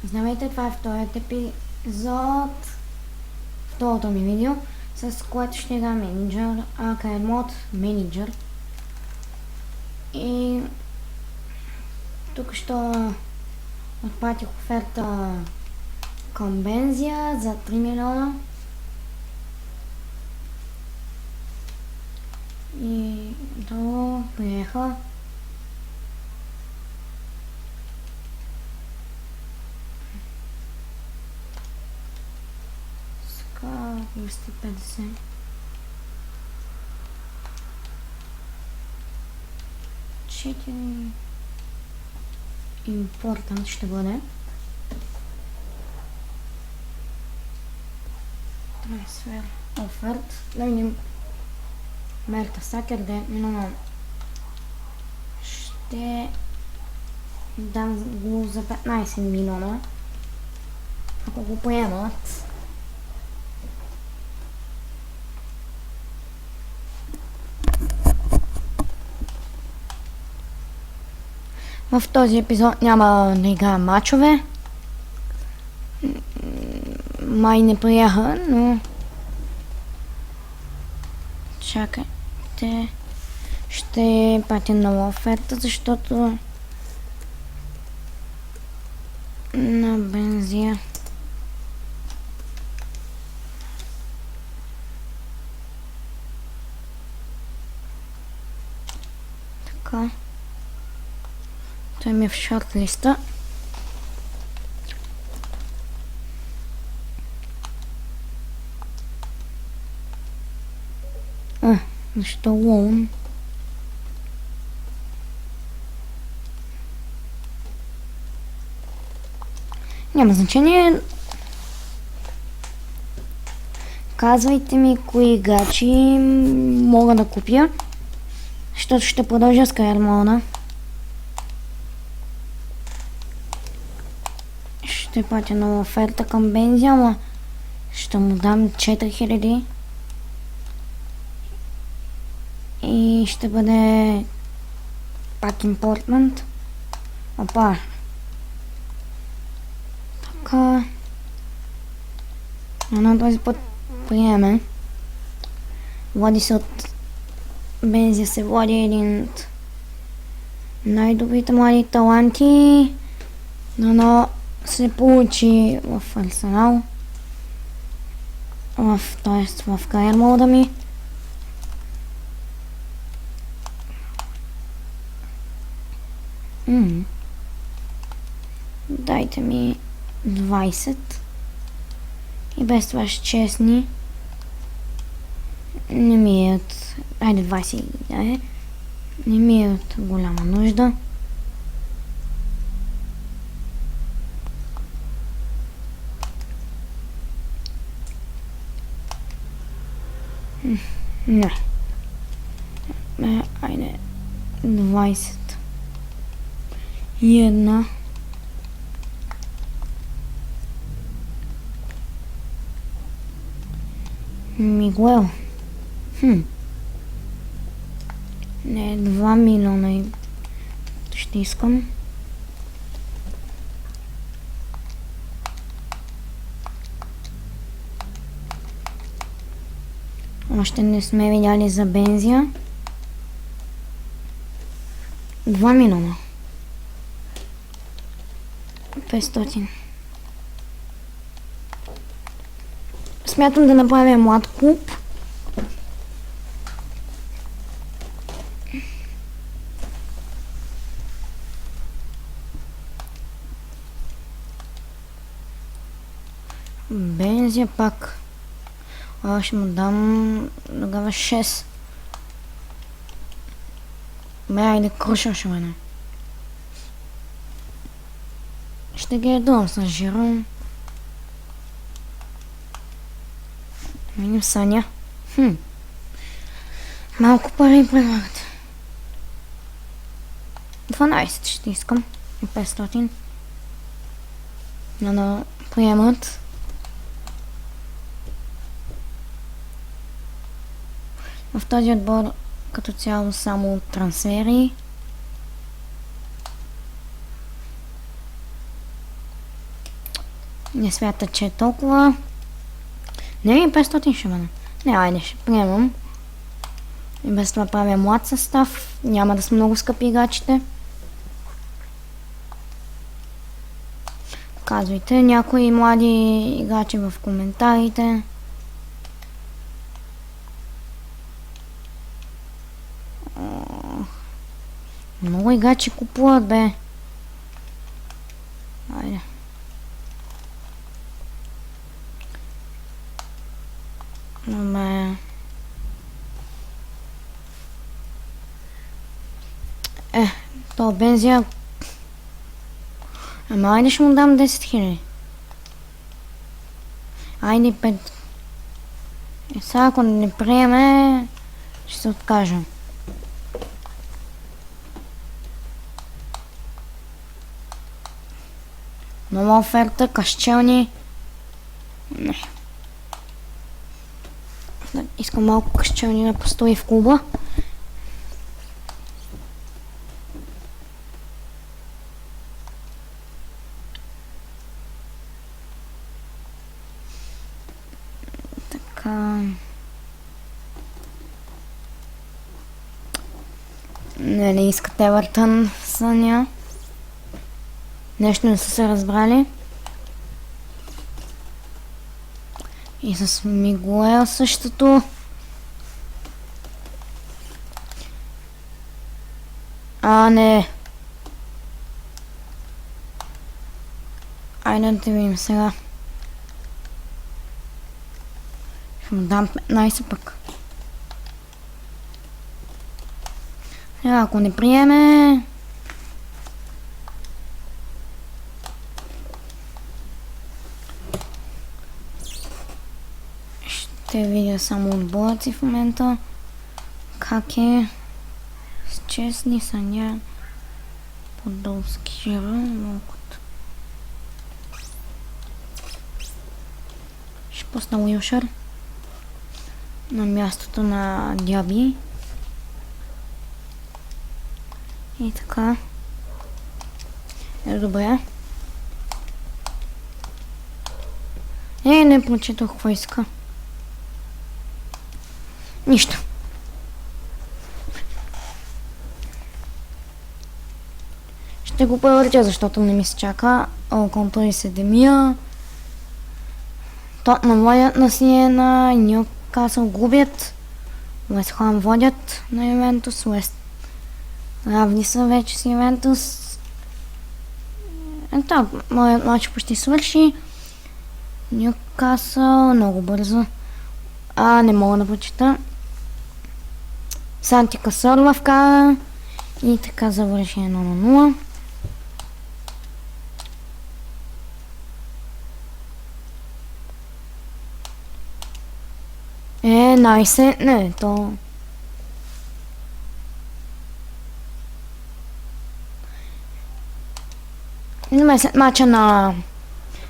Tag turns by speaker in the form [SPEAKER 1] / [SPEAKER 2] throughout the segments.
[SPEAKER 1] Здравейте, това е вторият епизод, второто ми видео, с което ще игра менеджер, Arcade Mode менеджер. И тук ще отпратих оферта към Бензия за 3 милиона. И то приеха. Сега 250. Important ще бъде. Трансфер оферт. Да видим. Мерта Сакер 9 милиона. Ще дам го за 15 милиона. Ако го приемат. В този епизод няма да играем мачове. Май не приеха, но... Чакайте. Ще пратя нова оферта, защото... на Бензия. Така. Той ми е в шортлиста. Защо лоун? Няма значение. Казвайте ми кои играчи мога да купя, защото ще продължа с Каермона. Ще пратя нова оферта към Бензия, ама ще му дам 4000. И ще бъде пак импортмент. Опа. Така. Но този път приеме. Води се от Бензия, се води един от най-добрите млади таланти. Но се получи в Арсенал. В кариер мода ми. Дайте ми 20. И без това ще честни. Не ми е от... Айде 20. Не ми е от голяма нужда. Не. Айде 20. И една. Мигуел. Не, 2 милиона и ще искам. Още не сме видяли за Бензия. 2 милиона. 500. Смятам да направя млад клуб. Бензия пак. Ще му дам тогава 6. Айде круша ще бъде. Ще ги едвам с Жирон. Миним Саня. Малко пари предлагат. 12 ще искам. И 500. Но приемат. В този отбор като цяло само трансфери. Не смята, че е толкова. Не, 500 ще бъде. Не, айде, ще приемам. И без това правя млад състав. Няма да са много скъпи играчите. Казвайте някои млади играчи в коментарите. Много играчи купуват, бе. Айде. Добре. То бензия. Ама айде ще му дам 10 000. Айде 5. Сега ако не приеме, ще се откажа. Нова оферта, кашчелни. Не. Искам малко кашчелни да постои в клуба. Така. Не искат Евертън, Съня. Нещо не са се разбрали. И с Мигуел същото. Не. Айде да видим сега. Ще му дам 15 пък. Сега ако не приеме... Ще видя само отборът си в момента. Как е? С честни Съня. Подолски жира. Малкото. Ще пусна Уилшър на мястото на Дяби. И така. Добре. Не прочетох какво иска. Нищо. Ще го превъртя, защото не ми се чака. Около 37-я. Тотнъм водят на Сиена. Нюкасъл губят. Уест Хам водят на Ювентус. Уест равни са вече с Ювентус. Ето, моят матч почти свърши. Нюкасъл много бързо. Не мога да прочита. Санти Касорла вкара. И така завърши 1-0. Най-сетне, то... Идваме след мача на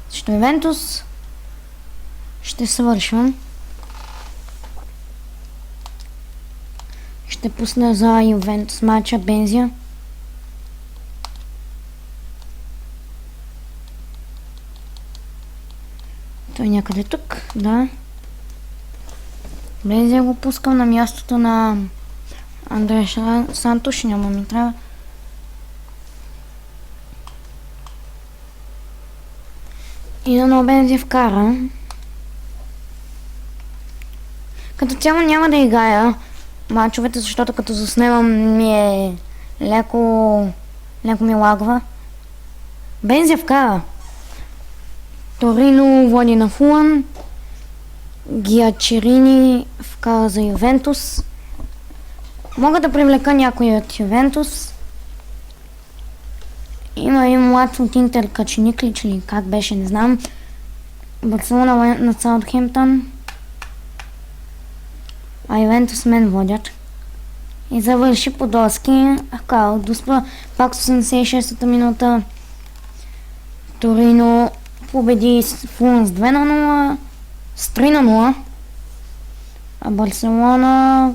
[SPEAKER 1] срещу Ювентус. Ще свършвам. Ще пусна за Ювентус мача Бензия. Той някъде тук, да. Бензия го пускам на мястото на Андрея Сантош, няма ми трябва. И да Бензия вкара. Като цяло няма да играя мачовете, защото като заснемам ми е леко ми лагва. Бензия вкара. Торино води на Фулъм. Гиачерини вкара за Ювентус. Мога да привлека някой от Ювентус. Има и млад от Интер Качениклич или как беше, не знам. Барселона на Саутхемптън. А Ювентус мен водят. И завърши Подолски. Карл Дуспа пак 86-та минута. Торино победи Фулъм с 2-0. С 3-0. А Барселона...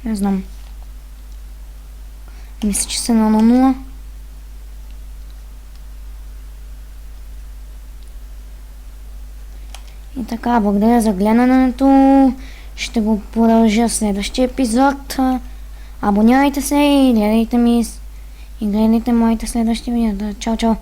[SPEAKER 1] Не знам. Мисля, че са 1-0. И така, благодаря за гледането. Ще го продължа в следващия епизод. Абонирайте се и гледайте моите следващи видеа. Чао, чао!